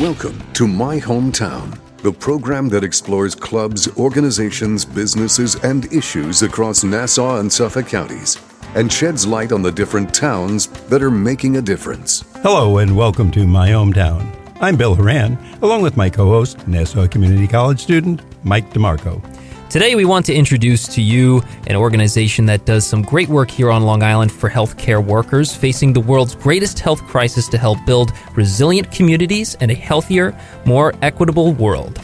Welcome to My Hometown, the program that explores clubs, organizations, businesses, and issues across Nassau and Suffolk counties and sheds light on the different towns that are making a difference. Hello and welcome to My Hometown. I'm Bill Horan, along with my co-host, Nassau Community College student Mike DeMarco. Today we want to introduce to you an organization that does some great work here on Long Island for healthcare workers facing the world's greatest health crisis to help build resilient communities and a healthier, more equitable world.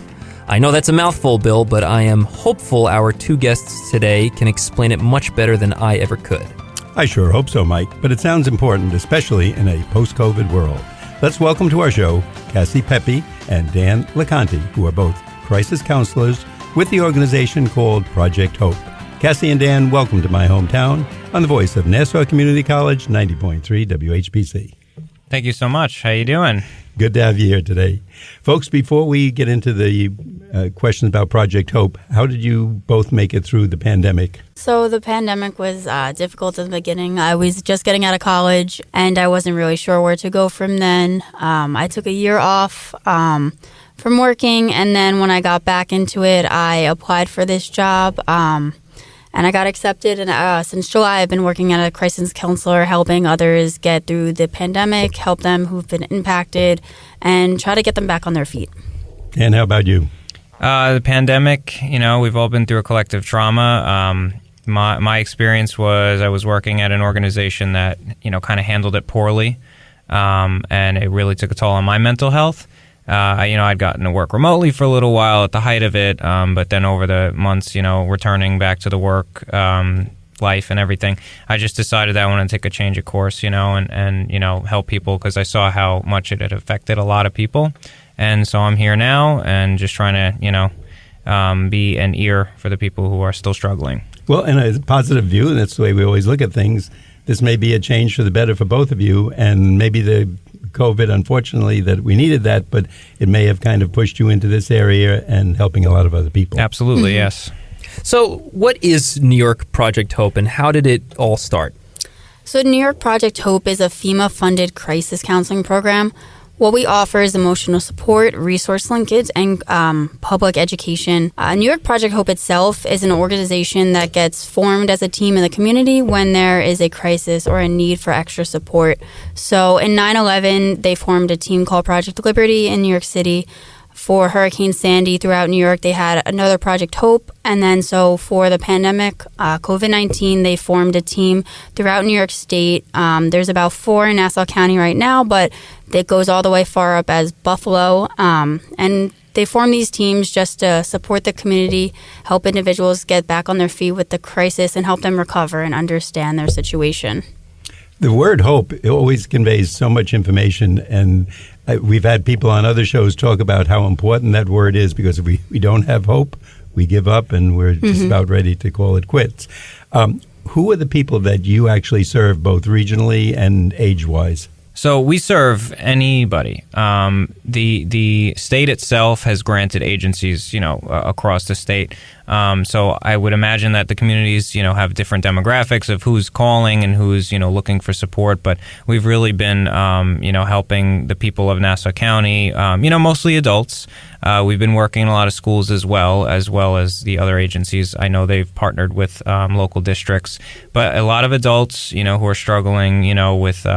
I know that's a mouthful, Bill, but I am hopeful our two guests today can explain it much better than I ever could. I sure hope so, Mike, but it sounds important, especially in a post-COVID world. Let's welcome to our show Cassie Peppe and Dan LaConti, who are both crisis counselors with the organization called Project Hope. Cassie and Dan, welcome to My Hometown on the voice of Nassau Community College, 90.3 WHPC. Thank you so much. How you doing? Good to have you here today. Folks, before we get into the questions about Project Hope, how did you both make it through the pandemic? So the pandemic was difficult at the beginning. I was just getting out of college, and I wasn't really sure where to go from then. I took a year off from working, and then when I got back into it, I applied for this job, and I got accepted. And since July, I've been working as a crisis counselor, helping others get through the pandemic, help them who've been impacted, and try to get them back on their feet. And how about you? The pandemic, we've all been through a collective trauma. My experience was I was working at an organization that, kind of handled it poorly, and it really took a toll on my mental health. I'd gotten to work remotely for a little while at the height of it, but then over the months, returning back to the work life and everything, I just decided that I wanted to take a change of course, and help people because I saw how much it had affected a lot of people. And so I'm here now and just trying to, be an ear for the people who are still struggling. Well, in a positive view, and that's the way we always look at things, this may be a change for the better for both of you, and maybe the COVID, unfortunately, that we needed that, but it may have kind of pushed you into this area and helping a lot of other people. Absolutely, yes. So what is New York Project Hope, and how did it all start? So New York Project Hope is a FEMA-funded crisis counseling program. What we offer is emotional support, resource linkage, and public education. New York Project Hope itself is an organization that gets formed as a team in the community when there is a crisis or a need for extra support. So in 9/11, they formed a team called Project Liberty in New York City. For Hurricane Sandy throughout New York, they had another Project Hope. And then so for the pandemic, COVID-19, they formed a team throughout New York State. There's about 4 in Nassau County right now, but it goes all the way far up as Buffalo. And they form these teams just to support the community, help individuals get back on their feet with the crisis, and help them recover and understand their situation. The word hope, it always conveys so much information, and we've had people on other shows talk about how important that word is, because if we don't have hope, we give up and we're just about ready to call it quits. Who are the people that you actually serve, both regionally and age-wise? So we serve anybody. The state itself has granted agencies, across the state. So I would imagine that the communities, have different demographics of who's calling and who's, looking for support. But we've really been, helping the people of Nassau County, mostly adults. We've been working in a lot of schools as well as the other agencies. I know they've partnered with local districts, but a lot of adults, who are struggling, with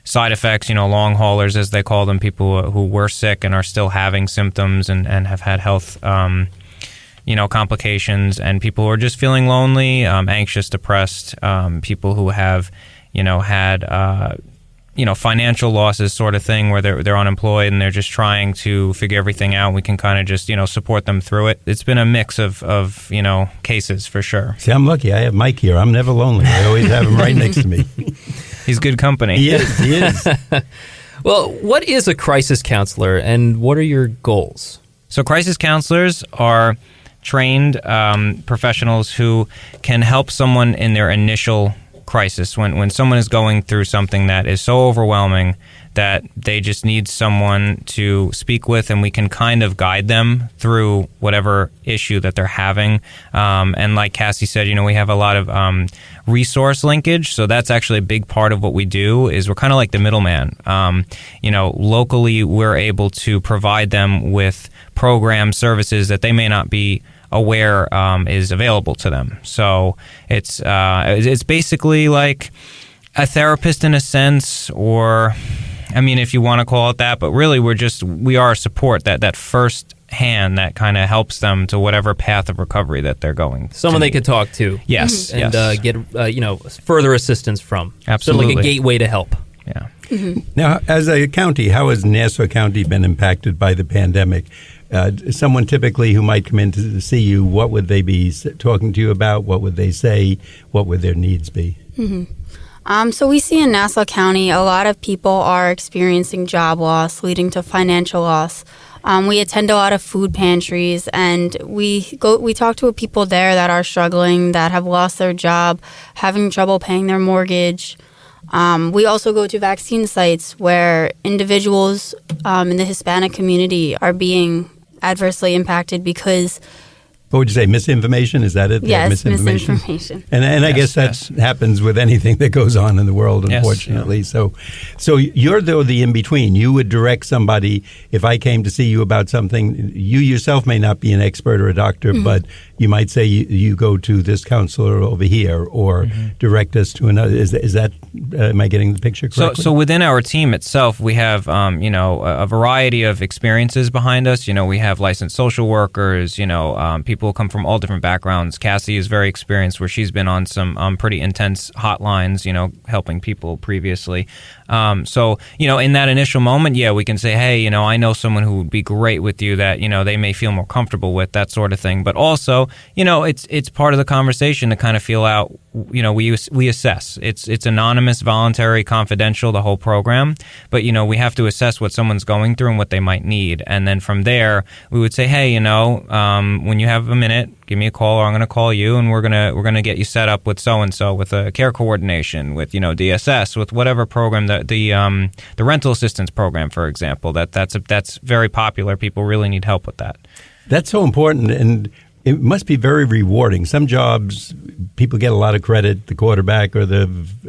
side effects, long haulers, as they call them, people who were sick and are still having symptoms and have had health, complications, and people who are just feeling lonely, anxious, depressed, people who have, had, financial losses sort of thing where they're unemployed and they're just trying to figure everything out. We can kind of just, support them through it. It's been a mix of cases for sure. See, I'm lucky. I have Mike here. I'm never lonely. I always have him right next to me. He's good company. He is. Well, what is a crisis counselor and what are your goals? So crisis counselors are trained professionals who can help someone in their initial crisis when someone is going through something that is so overwhelming that they just need someone to speak with, and we can kind of guide them through whatever issue that they're having. And like Cassie said, we have a lot of resource linkage, so that's actually a big part of what we do. Is we're kind of like the middleman. Locally, we're able to provide them with program services that they may not be aware is available to them. So it's basically like a therapist in a sense, or if you want to call it that, but really we are a support, that first hand that kind of helps them to whatever path of recovery that they're going. Someone they could talk to. Yes. And get further assistance from. Absolutely. Sort of like a gateway to help. Yeah. Mm-hmm. Now, as a county, how has Nassau County been impacted by the pandemic? Someone typically who might come in to see you, what would they be talking to you about? What would they say? What would their needs be? Mm-hmm. So we see in Nassau County, a lot of people are experiencing job loss, leading to financial loss. We attend a lot of food pantries, and we talk to people there that are struggling, that have lost their job, having trouble paying their mortgage. We also go to vaccine sites where individuals in the Hispanic community are being adversely impacted because... What would you say, misinformation? Is that it? Yes, misinformation. And I guess that happens with anything that goes on in the world, unfortunately. Yes, yeah. So you're, though, the in-between. You would direct somebody, if I came to see you about something, you yourself may not be an expert or a doctor, but you might say you go to this counselor over here, or direct us to another. Is that, am I getting the picture correctly? So within our team itself, we have, a variety of experiences behind us. We have licensed social workers, people who come from all different backgrounds. Cassie is very experienced, where she's been on some pretty intense hotlines, helping people previously. So in that initial moment, we can say, hey, I know someone who would be great with you that, they may feel more comfortable with, that sort of thing. But also, it's part of the conversation to kind of feel out, we assess. It's anonymous, voluntary, confidential, the whole program. But, we have to assess what someone's going through and what they might need. And then from there, we would say, hey, when you have a minute, give me a call, or I'm going to call you, and we're gonna get you set up with so-and-so, with a care coordination, with, DSS, with whatever program, the rental assistance program, for example. That's very popular. People really need help with that. That's so important, and it must be very rewarding. Some jobs, people get a lot of credit, the quarterback or the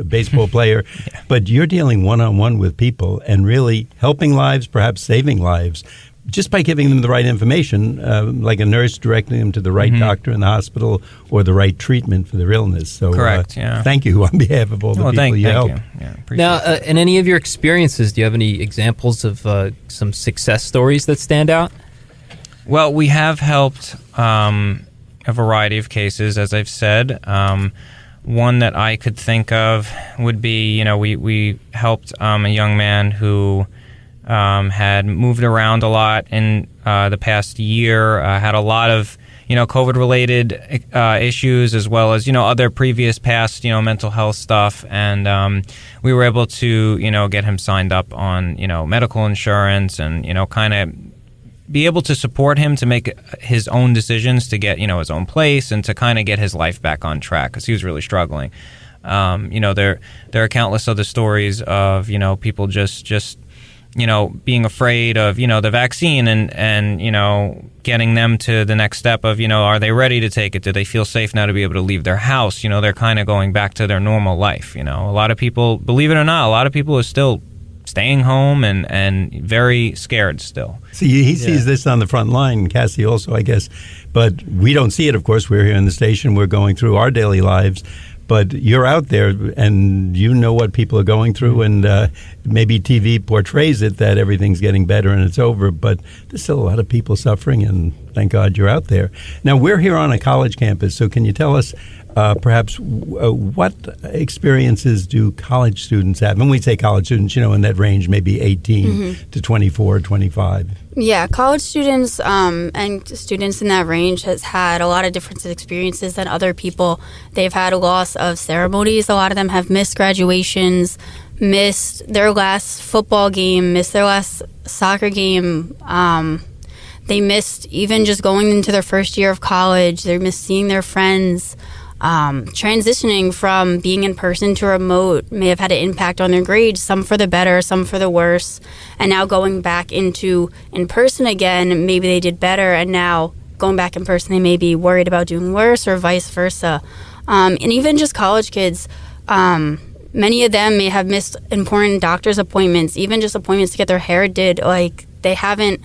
baseball player, but you're dealing one-on-one with people and really helping lives, perhaps saving lives, just by giving them the right information, like a nurse directing them to the right doctor in the hospital or the right treatment for their illness. So, correct. Thank you on behalf of all the people you help. Thank you. Yeah, appreciate now, that. in any of your experiences, do you have any examples of some success stories that stand out? Well, we have helped a variety of cases, as I've said. One that I could think of would be, we helped a young man who had moved around a lot in the past year, had a lot of, COVID-related issues, as well as, other previous past, mental health stuff. And we were able to, get him signed up on, medical insurance and, kind of be able to support him to make his own decisions to get, his own place and to kind of get his life back on track, because he was really struggling. There are countless other stories of, people just being afraid of, the vaccine and getting them to the next step of, are they ready to take it? Do they feel safe now to be able to leave their house? They're kind of going back to their normal life. A lot of people, believe it or not, a lot of people are still staying home and very scared still. See, he sees this on the front line, Cassie also, I guess. But we don't see it, of course. We're here in the station. We're going through our daily lives. But you're out there, and you know what people are going through, and maybe TV portrays it that everything's getting better and it's over, but there's still a lot of people suffering, and thank God you're out there. Now, we're here on a college campus, so can you tell us perhaps what experiences do college students have? When we say college students, in that range, maybe 18 to 24, 25. Yeah, college students and students in that range has had a lot of different experiences than other people. They've had a loss of ceremonies. A lot of them have missed graduations, missed their last football game, missed their last soccer game. They missed even just going into their first year of college. They missed seeing their friends. transitioning from being in person to remote may have had an impact on their grades, some for the better, some for the worse. And now going back into in person again, maybe they did better, and now going back in person, they may be worried about doing worse, or vice versa. And even just college kids, many of them may have missed important doctor's appointments, even just appointments to get their hair did. Like, they haven't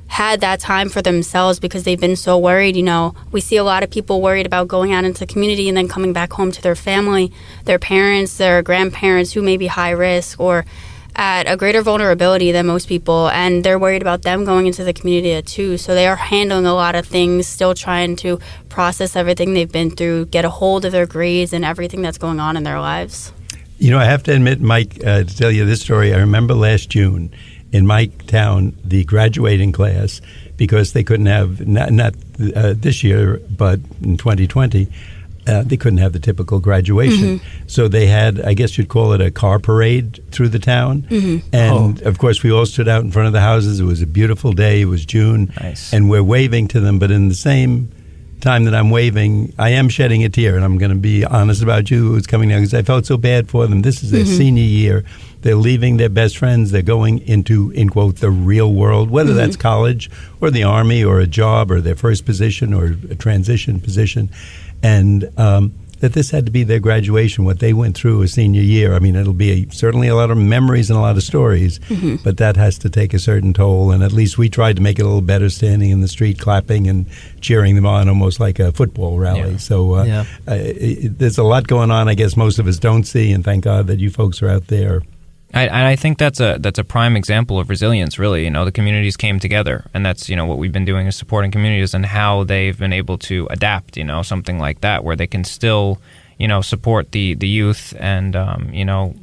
had that time for themselves because they've been so worried. We see a lot of people worried about going out into the community and then coming back home to their family, their parents, their grandparents who may be high risk or at a greater vulnerability than most people, and they're worried about them going into the community too. So they are handling a lot of things, still trying to process everything they've been through, get a hold of their grades and everything that's going on in their lives. I have to admit, Mike, to tell you this story, I remember last June in my town, the graduating class, because they couldn't have, not this year, but in 2020, they couldn't have the typical graduation. Mm-hmm. So they had, I guess you'd call it a car parade through the town. Mm-hmm. And, of course, we all stood out in front of the houses. It was a beautiful day. It was June. Nice. And we're waving to them. But in the same time that I'm waving, I am shedding a tear. And I'm going to be honest about you who's coming now, because I felt so bad for them. This is their senior year. They're leaving their best friends. They're going into, in quote, the real world, whether that's college or the Army or a job or their first position or a transition position. And that this had to be their graduation, what they went through a senior year. I mean, it'll be certainly a lot of memories and a lot of stories, but that has to take a certain toll. And at least we tried to make it a little better, standing in the street, clapping and cheering them on, almost like a football rally. Yeah. So there's a lot going on, I guess most of us don't see, and thank God that you folks are out there. I think that's a prime example of resilience, really. The communities came together, and that's, what we've been doing is supporting communities and how they've been able to adapt, something like that, where they can still, support the youth and,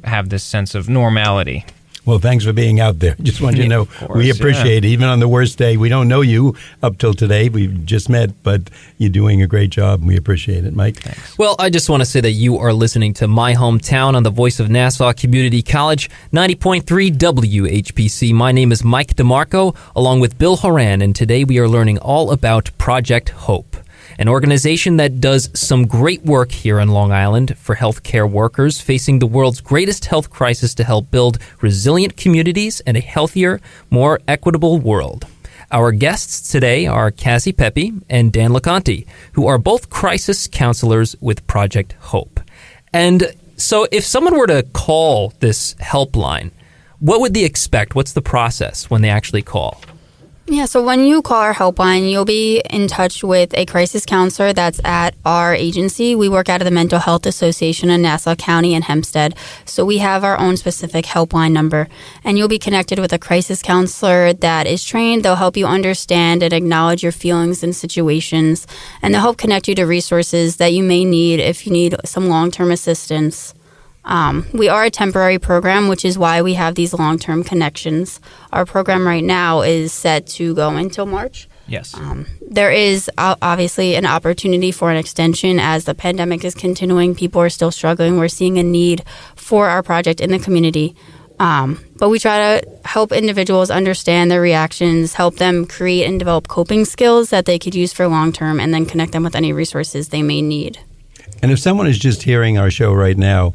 have this sense of normality. Well, thanks for being out there. Just want you to know, we appreciate it. Even on the worst day, we don't know you up till today. We've just met, but you're doing a great job, and we appreciate it. Mike? Thanks. Well, I just want to say that you are listening to My Hometown on the Voice of Nassau Community College, 90.3 WHPC. My name is Mike DeMarco, along with Bill Horan, and today we are learning all about Project Hope, an organization that does some great work here on Long Island for healthcare workers facing the world's greatest health crisis to help build resilient communities and a healthier, more equitable world. Our guests today are Cassie Peppe and Dan LaConti, who are both crisis counselors with Project Hope. And so if someone were to call this helpline, what would they expect? What's the process when they actually call? Yeah, so when you call our helpline, you'll be in touch with a crisis counselor that's at our agency. We work out of the Mental Health Association in Nassau County and Hempstead. So we have our own specific helpline number. And you'll be connected with a crisis counselor that is trained. They'll help you understand and acknowledge your feelings and situations. And they'll help connect you to resources that you may need if you need some long-term assistance. We are a temporary program, which is why we have these long-term connections. Our program right now is set to go until March. Yes. There is obviously an opportunity for an extension as the pandemic is continuing. People are still struggling. We're seeing a need for our project in the community. But we try to help individuals understand their reactions, help them create and develop coping skills that they could use for long-term, and then connect them with any resources they may need. And if someone is just hearing our show right now,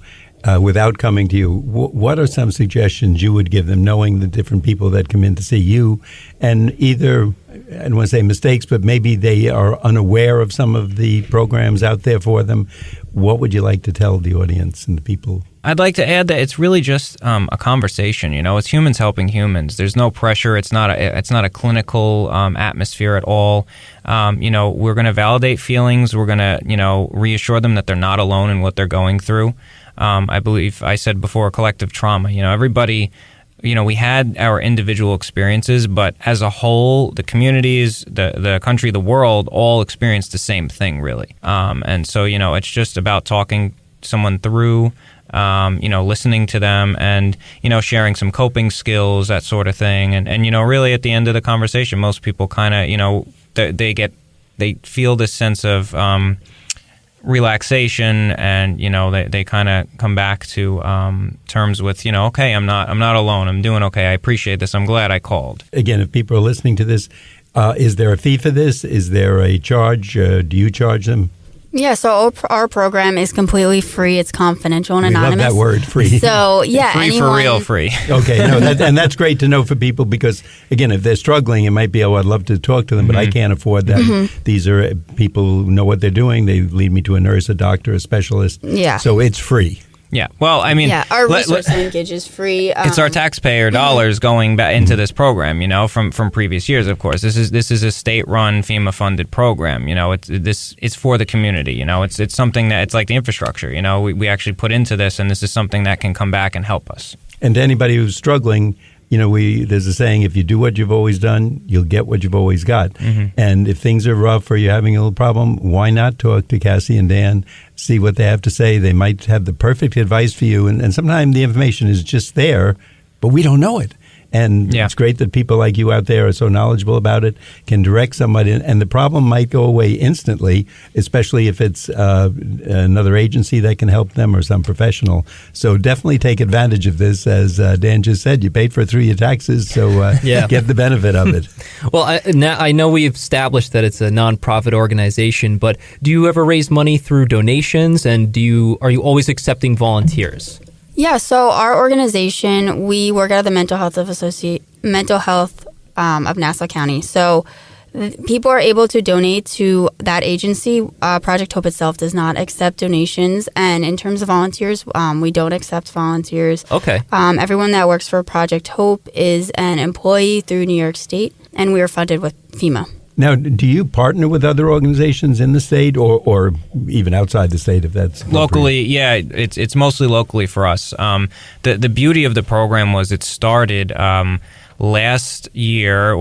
without coming to you, what are some suggestions you would give them, knowing the different people that come in to see you, and either, I don't want to say mistakes, but maybe they are unaware of some of the programs out there for them? What would you like to tell the audience and the people? I'd like to add that it's really just a conversation. It's humans helping humans. There's no pressure. It's not a clinical atmosphere at all. We're going to validate feelings. We're going to reassure them that they're not alone in what they're going through. I believe I said before, collective trauma. Everybody, we had our individual experiences, but as a whole, the communities, the country, the world, all experienced the same thing, really. And so, it's just about talking someone through, listening to them and, sharing some coping skills, that sort of thing. And really at the end of the conversation, most people kind of, they feel this sense of relaxation, and they kind of come back to terms with okay, I'm not alone, I'm doing okay, I appreciate this, I'm glad I called. Again, if people are listening to this, is there a fee for this? Is there a charge? Do you charge them? Yeah, so our program is completely free. It's confidential and We anonymous. love that word, free. So, yeah, Free anyone, for real, free. Okay, no, and that's great to know for people because, again, if they're struggling, it might be, I'd love to talk to them, but I can't afford that. These are people who know what they're doing. They lead me to a nurse, a doctor, a specialist. Yeah. So it's free. Yeah. Well, I mean, Yeah, our resource linkage is free. It's our taxpayer dollars going back into this program, from previous years. Of course, this is a state-run, FEMA-funded program. It's for the community. It's something that it's like the infrastructure. We actually put into this, and this is something that can come back and help us. And to anybody who's struggling, there's a saying, if you do what you've always done, you'll get what you've always got. And if things are rough or you're having a little problem, why not talk to Cassie and Dan, see what they have to say? They might have the perfect advice for you. And sometimes the information is just there, but we don't know it. And it's great that people like you out there are so knowledgeable about it, can direct somebody, and the problem might go away instantly, especially if it's another agency that can help them or some professional. So definitely take advantage of this. As Dan just said, you paid for it through your taxes, so get the benefit of it. Well, I know we've established that it's a nonprofit organization, but do you ever raise money through donations, and are you always accepting volunteers? Yeah, so our organization, we work out of the mental health of Nassau County. So people are able to donate to that agency. Project Hope itself does not accept donations, and in terms of volunteers, we don't accept volunteers. Okay. Everyone that works for Project Hope is an employee through New York State, and we are funded with FEMA. Now, do you partner with other organizations in the state or even outside the state if that's locally? Yeah, it's mostly locally for us. The beauty of the program was it started last year,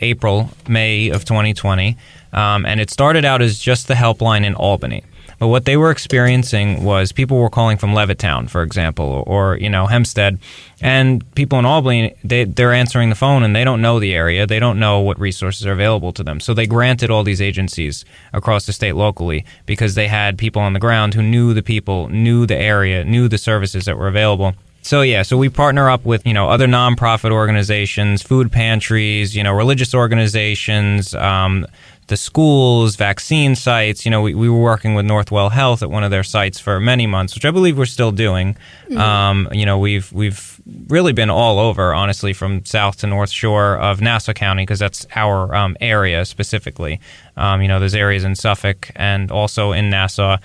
April, May of 2020, and it started out as just the helpline in Albany. But what they were experiencing was people were calling from Levittown, for example, or Hempstead, and people in Albany, they're answering the phone and they don't know the area. They don't know what resources are available to them. So they granted all these agencies across the state locally because they had people on the ground who knew the people, knew the area, knew the services that were available. So we partner up with, other nonprofit organizations, food pantries, religious organizations, the schools, vaccine sites. We were working with Northwell Health at one of their sites for many months, which I believe we're still doing. We've really been all over, honestly, from south to north shore of Nassau County, because that's our area specifically. There's areas in Suffolk and also in Nassau.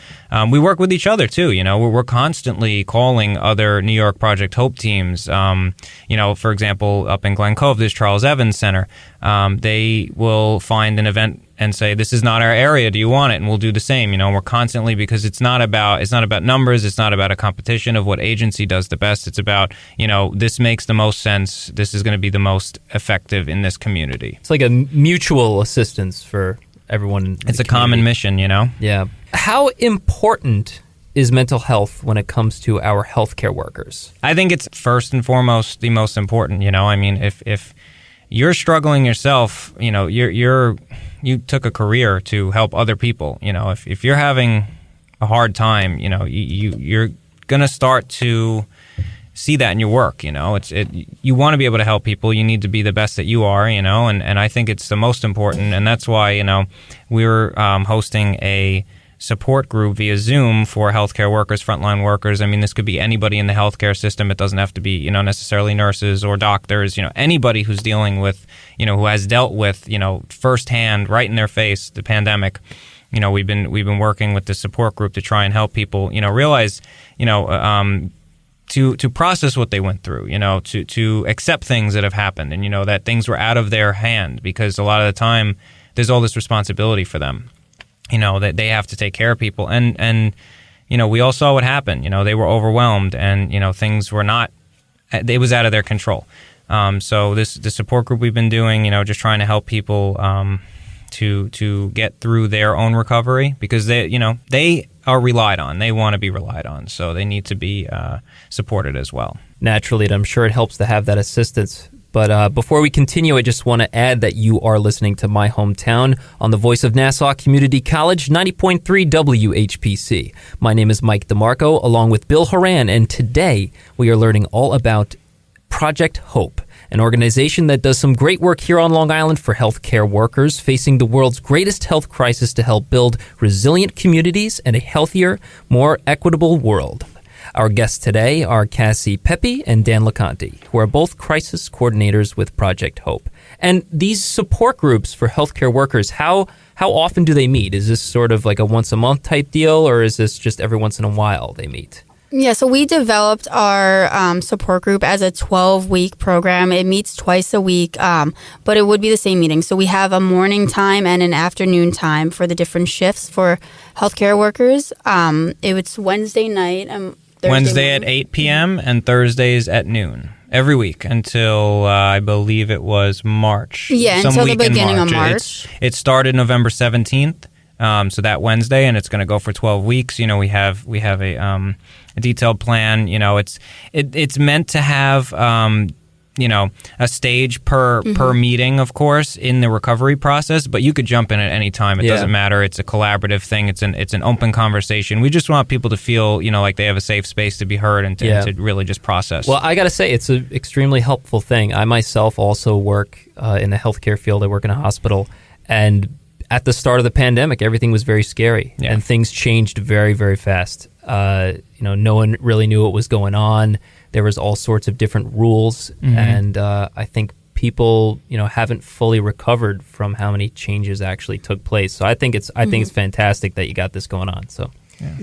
We work with each other, too. We're constantly calling other New York Project Hope teams. For example, up in Glen Cove, there's Charles Evans Center. They will find an event and say, this is not our area, do you want it? And we'll do the same. We're constantly, because it's not about numbers, it's not about a competition of what agency does the best. It's about, this makes the most sense, this is going to be the most effective in this community. It's like a mutual assistance for everyone. It's a common mission, Yeah. How important is mental health when it comes to our healthcare workers? I think it's first and foremost the most important. If you're struggling yourself, you took a career to help other people. If you're having a hard time, you're gonna start to see that in your work. You want to be able to help people. You need to be the best that you are. And I think it's the most important. And that's why we're hosting a support group via Zoom for healthcare workers, frontline workers. I mean, this could be anybody in the healthcare system. It doesn't have to be, necessarily nurses or doctors, anybody who's dealing with, who has dealt with, firsthand, right in their face, the pandemic. We've been working with the support group to try and help people, realize, to process what they went through, to accept things that have happened and, that things were out of their hand, because a lot of the time there's all this responsibility for them. That they have to take care of people. And we all saw what happened. They were overwhelmed and, things were not, it was out of their control. So the support group we've been doing, just trying to help people to get through their own recovery, because they are relied on. They want to be relied on. So they need to be supported as well. Naturally, and I'm sure it helps to have that assistance. But before we continue, I just want to add that you are listening to My Hometown on the voice of Nassau Community College, 90.3 WHPC. My name is Mike DeMarco, along with Bill Horan, and today we are learning all about Project Hope. an organization that does some great work here on Long Island for healthcare workers facing the world's greatest health crisis to help build resilient communities and a healthier, more equitable world. Our guests today are Cassie Peppe and Dan LaConti, who are both crisis coordinators with Project Hope. And these support groups for healthcare workers, how often do they meet? Is this sort of like a once-a-month type deal, or is this just every once in a while they meet? Yeah, so we developed our support group as a 12-week program. It meets twice a week, but it would be the same meeting. So we have a morning time and an afternoon time for the different shifts for healthcare workers. It's Wednesday night and Wednesday at 8 p.m. and Thursdays at noon every week until I believe it was March. Yeah, until the beginning of March. It started November 17th, so that Wednesday, and it's going to go for 12 weeks. You know, we have a detailed plan. You know, it's meant to have a stage per meeting, of course, in the recovery process, but you could jump in at any time. It doesn't matter. It's a collaborative thing. It's an open conversation. We just want people to feel, like they have a safe space to be heard and to really just process. Well, I got to say, it's an extremely helpful thing. I myself also work in the healthcare field. I work in a hospital, and at the start of the pandemic, everything was very scary, and things changed very, very fast. No one really knew what was going on. There was all sorts of different rules, and I think people, haven't fully recovered from how many changes actually took place. So I think it's fantastic that you got this going on. So,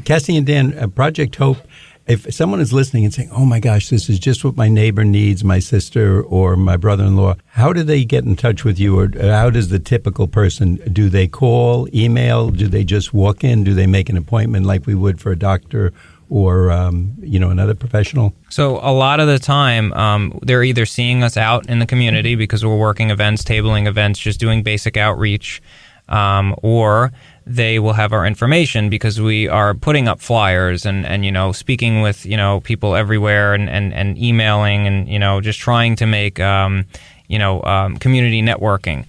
Cassie and Dan, Project Hope. If someone is listening and saying, "Oh my gosh, this is just what my neighbor needs, my sister or my brother-in-law," how do they get in touch with you, or how does the typical person? Do they call, email? Do they just walk in? Do they make an appointment like we would for a doctor or another professional? So a lot of the time, they're either seeing us out in the community because we're working events, tabling events, just doing basic outreach, or they will have our information because we are putting up flyers and speaking with people everywhere and emailing and just trying to make community networking.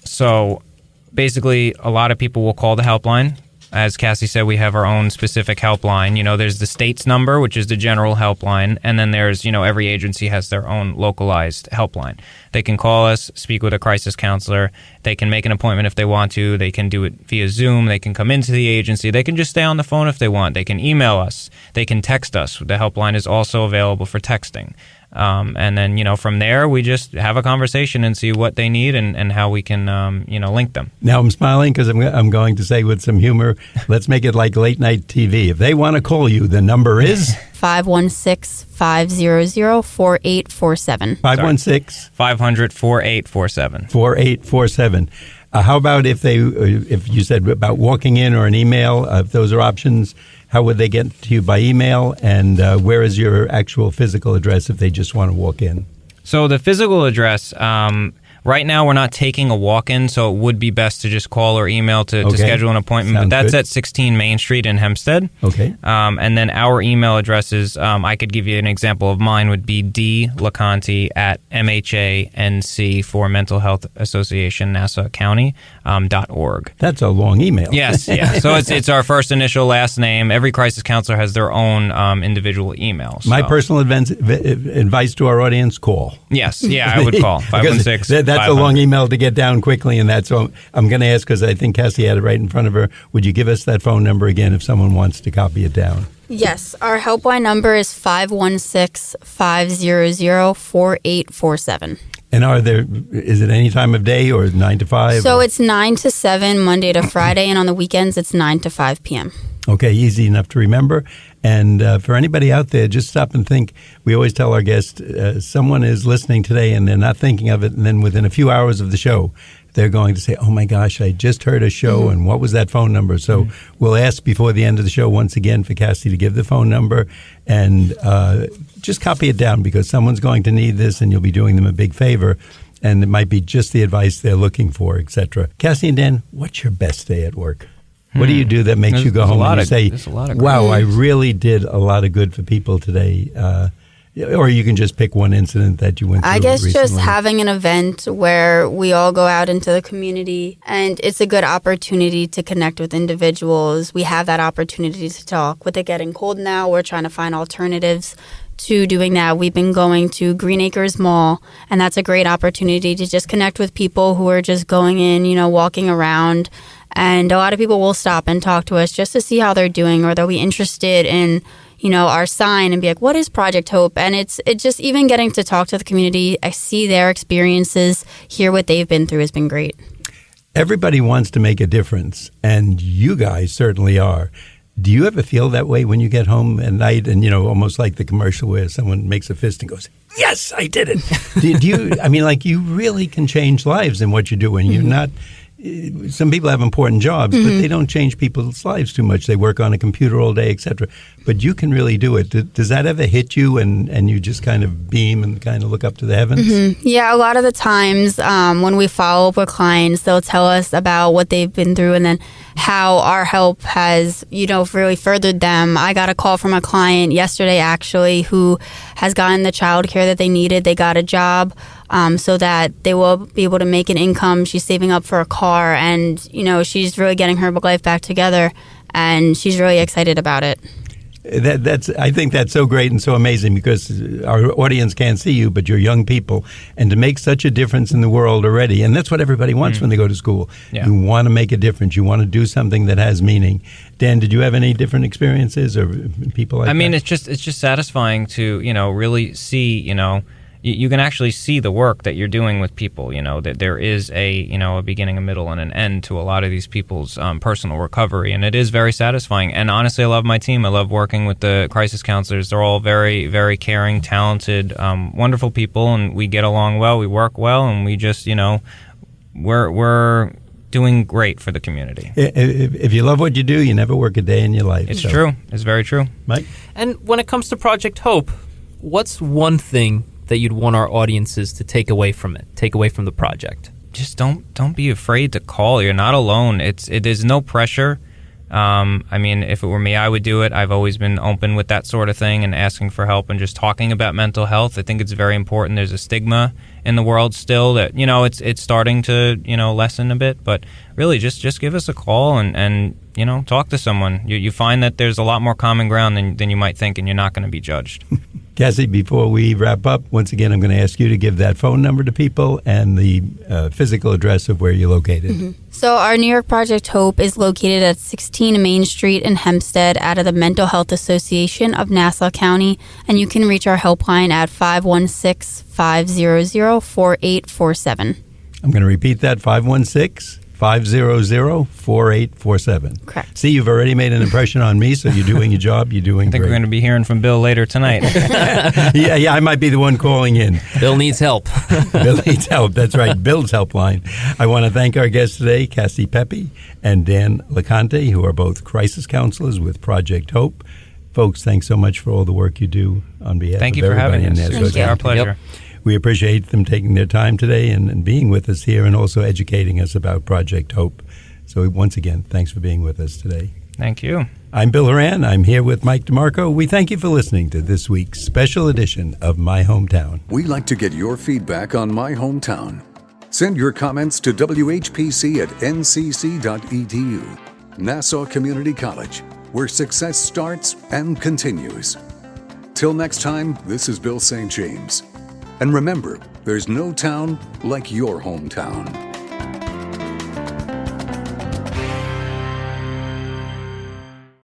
So basically, a lot of people will call the helpline. As Cassie said, we have our own specific helpline. There's the state's number, which is the general helpline, and then there's, every agency has their own localized helpline. They can call us, speak with a crisis counselor. They can make an appointment if they want to. They can do it via Zoom. They can come into the agency. They can just stay on the phone if they want. They can email us. They can text us. The helpline is also available for texting. And then, from there, we just have a conversation and see what they need and how we can, link them. Now, I'm smiling because I'm going to say with some humor, let's make it like late night TV. If they want to call you, the number is 516-500-4847. 516-500-4847. 4847. How about if you said about walking in or an email, if those are options, how would they get to you by email? And where is your actual physical address if they just want to walk in? So the physical address, right now we're not taking a walk-in, so it would be best to just call or email to schedule an appointment. Sounds but that's good. at 16 Main Street in Hempstead. Okay. And then our email addresses, I could give you an example of mine, would be dlaconte at MHANC for Mental Health Association, Nassau County, .org. That's a long email. Yes, yeah. So it's our first initial, last name. Every crisis counselor has their own individual email. So. My personal advice to our audience, call. Yes, yeah, I would call. 516. That's a long email to get down quickly, and that's all I'm going to ask because I think Cassie had it right in front of her. Would you give us that phone number again if someone wants to copy it down? Yes, our helpline number is 516-500-4847. And is it any time of day or 9 to 5? So it's 9 to 7, Monday to Friday, and on the weekends it's 9 to 5 p.m. Okay, easy enough to remember. And for anybody out there, just stop and think. We always tell our guests, someone is listening today and they're not thinking of it, and then within a few hours of the show, they're going to say, "Oh my gosh, I just heard a show, and what was that phone number?" So we'll ask before the end of the show once again for Cassie to give the phone number and just copy it down because someone's going to need this and you'll be doing them a big favor. And it might be just the advice they're looking for, etc. Cassie and Dan, what's your best day at work? What do you do that makes you go home and you say, "Wow, I really did a lot of good for people today"? Or you can just pick one incident that you went through. I guess recently. just having an event where we all go out into the community, and it's a good opportunity to connect with individuals. We have that opportunity to talk. With it getting cold now, we're trying to find alternatives to doing that, we've been going to Green Acres Mall, and that's a great opportunity to just connect with people who are just going in, walking around. And a lot of people will stop and talk to us just to see how they're doing, or they'll be interested in, our sign and be like, what is Project Hope? And it's just even getting to talk to the community, I see their experiences, hear what they've been through has been great. Everybody wants to make a difference, and you guys certainly are. Do you ever feel that way when you get home at night and, almost like the commercial where someone makes a fist and goes, yes, I did it. do you, you really can change lives in what you're doing. You're not, some people have important jobs, but they don't change people's lives too much. They work on a computer all day, etc. But you can really do it. Does that ever hit you and you just kind of beam and kind of look up to the heavens? Yeah, a lot of the times when we follow up with clients, they'll tell us about what they've been through and then how our help has, really furthered them. I got a call from a client yesterday, actually, who has gotten the child care that they needed. They got a job so that they will be able to make an income. She's saving up for a car, and, she's really getting her life back together, and she's really excited about it. I think that's so great and so amazing, because our audience can't see you, but you're young people, and to make such a difference in the world already, and that's what everybody wants when they go to school. Yeah. You want to make a difference. You want to do something that has meaning. Dan, did you have any different experiences or people like that? It's just satisfying to really see you can actually see the work that you're doing with people, that there is a beginning, a middle, and an end to a lot of these people's personal recovery. And it is very satisfying. And honestly, I love my team. I love working with the crisis counselors. They're all very, very caring, talented, wonderful people. And we get along well. We work well. And we just, we're doing great for the community. If you love what you do, you never work a day in your life. It's true. It's very true. Mike? And when it comes to Project Hope, what's one thing that you'd want our audiences to take away from the project? Just don't be afraid to call. You're not alone. There's no pressure. If it were me, I would do it. I've always been open with that sort of thing and asking for help and just talking about mental health. I think it's very important. There's a stigma in the world still that, it's starting to, lessen a bit. But really, just give us a call and talk to someone. You find that there's a lot more common ground than you might think, and you're not going to be judged. Cassie, before we wrap up, once again, I'm going to ask you to give that phone number to people and the physical address of where you're located. So our New York Project Hope is located at 16 Main Street in Hempstead out of the Mental Health Association of Nassau County, and you can reach our helpline at 516-500-4847. I'm going to repeat that, 516-500-4847. Correct. See, you've already made an impression on me, so you're doing your job. You're doing I think great. we're going to be hearing from Bill later tonight. Yeah, I might be the one calling in. Bill needs help. Bill needs help. That's right, Bill's helpline. I want to thank our guests today, Cassie Peppe and Dan Laconte, who are both crisis counselors with Project Hope. Folks, thanks so much for all the work you do on behalf Thank of you for everybody having in us. Nassau. It's our pleasure. Yep. We appreciate them taking their time today and being with us here and also educating us about Project Hope. So once again, thanks for being with us today. Thank you. I'm Bill Horan. I'm here with Mike DeMarco. We thank you for listening to this week's special edition of My Hometown. We like to get your feedback on My Hometown. Send your comments to WHPC at ncc.edu. Nassau Community College, where success starts and continues. Till next time, this is Bill St. James. And remember, there's no town like your hometown.